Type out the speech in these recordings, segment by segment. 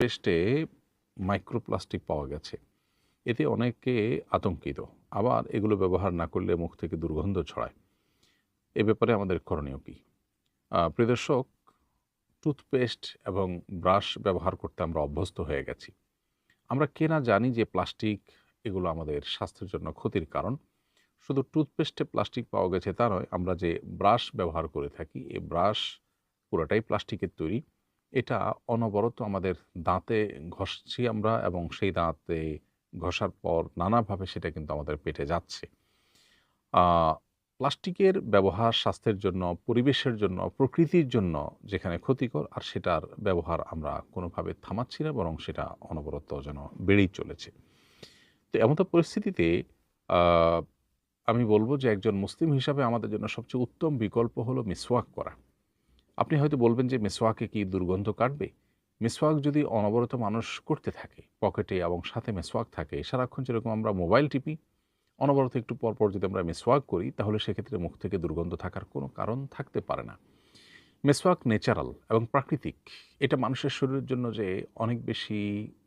টুথপেস্টে microplastic পাওয়া গেছে। এতে অনেকে আতঙ্কিত। আবার এগুলো ব্যবহার না করলে মুখ থেকে দুর্গন্ধ ছড়ায়। এ ব্যাপারে আমাদের করণীয় কী? প্রিয় দর্শক, টুথপেস্ট এবং ব্রাশ ব্যবহার করতে আমরা অভ্যস্ত হয়ে গেছি। আমরা কে না জানি যে প্লাস্টিক এগুলো আমাদের স্বাস্থ্যের জন্য ক্ষতির কারণ। শুধু টুথপেস্টে প্লাস্টিক পাওয়া গেছে তা নয়, আমরা যে ব্রাশ ব্যবহার করে থাকি, এই ব্রাশ পুরোটাই প্লাস্টিকের তৈরি। এটা অনবরত আমাদের দাঁতে ঘষছি আমরা এবং সেই দাঁতে ঘষার পর নানাভাবে সেটা কিন্তু আমাদের পেটে যাচ্ছে। আ প্লাস্টিকের ব্যবহার স্বাস্থ্যের জন্য, পরিবেশের জন্য, প্রকৃতির জন্য যেখানে ক্ষতিকর, আর সেটার ব্যবহার আমরা কোনোভাবে থামাচ্ছি না, বরং সেটা অনবরত যেন বেড়েই চলেছে। তো এমতো পরিস্থিতিতে আ আমি বলব যে একজন মুসলিম হিসাবে আমাদের জন্য সবচেয়ে উত্তম বিকল্প হলো মিসওয়াক করা। আপনি হয়তো বলবেন যে মিসওয়াকে কি দুর্গন্ধ কাটবে? মিসওয়াক যদি অনবরত মানুষ করতে থাকে, পকেটে এবং সাথে মিসওয়াক থাকে, সারাক্ষণ যেরকম আমরা মোবাইল টিপি, অনবরত একটু পরপর যদি আমরা মিসওয়াক করি, তাহলে সেক্ষেত্রে মুখ থেকে দুর্গন্ধ থাকার কোনো কারণ থাকতে পারে না। মিসওয়াক ন্যাচারাল এবং প্রাকৃতিক। এটা মানুষের শরীরের জন্য যে অনেক বেশি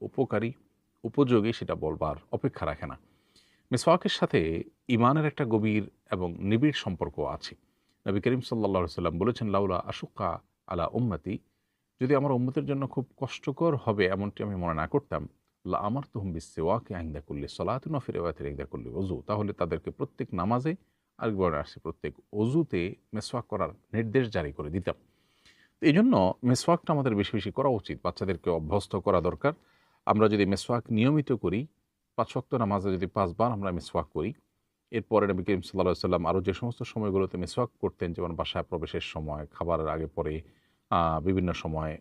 উপকারী, উপযোগী সেটা বলবার অপেক্ষা রাখে না। মিসওয়াকের সাথে ঈমানের একটা গভীর এবং নিবিড় সম্পর্ক আছে। নবী করিম সাল্লাল্লাহু আলাইহি ওয়াসাল্লাম বলেছেন, লাউলা আশুক্কা আলা উম্মতি, যদি আমার উম্মতের জন্য খুব কষ্টকর হবে এমনটি আমি মনে না করতাম, লা আমারতুহুম বিসওয়াকি ইনদা কুল্লি সলাতিন ওয়া ফি রিওয়ায়াতিন ইনদা কুল্লি ওযু, তাহলে তাদেরকে প্রত্যেক নামাজে, আরেকবার আসছে প্রত্যেক ওযুতে মেসওয়াক করার নির্দেশ জারি করে দিতাম। তো এইজন্য মেসওয়াকটা আমাদের বেশি, বেশি করা উচিত। বাচ্চাদেরকে অভ্যস্ত করা দরকার। আমরা যদি মেসওয়াক নিয়মিত করি, ৫ ওয়াক্ত নামাজে যদি ৫ বার আমরা মেসওয়াক করি, এরপরে নবী করিম সাল্লাল্লাহু আলাইহি ওয়াসাল্লাম আরও যে সমস্ত সময়গুলোতে মেসওয়াক করতেন, যেমন বাসায় প্রবেশের সময়, খাবারের আগে পরে, বিভিন্ন সময়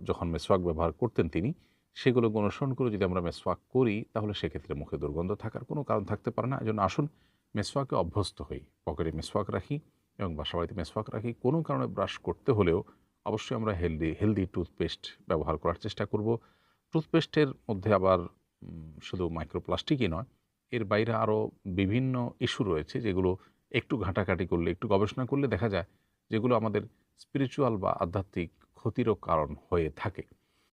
যখন মেসওয়াক ব্যবহার করতেন তিনি, সেগুলোকে অনুসরণ করে যদি আমরা মেসওয়াক করি, তাহলে সেক্ষেত্রে মুখে দুর্গন্ধ থাকার কোনো কারণ থাকতে পারে না। এজন্য আসুন মেসওয়াকে অভ্যস্ত হই। পকেটে মেসওয়াক রাখি এবং বাসাবাড়িতে মেসওয়াক রাখি। কোনো কারণে ব্রাশ করতে হলেও অবশ্যই আমরা হেলদি টুথপেস্ট ব্যবহার করার চেষ্টা করব। টুথপেস্টের মধ্যে আবার শুধু মাইক্রোপ্লাস্টিকই নয়, এর বাইরে আরও বিভিন্ন ইস্যু রয়েছে, যেগুলো একটু ঘাঁটাঘাঁটি করলে, একটু গবেষণা করলে দেখা যায় যেগুলো আমাদের স্পিরিচুয়াল বা আধ্যাত্মিক ক্ষতিরও কারণ হয়ে থাকে।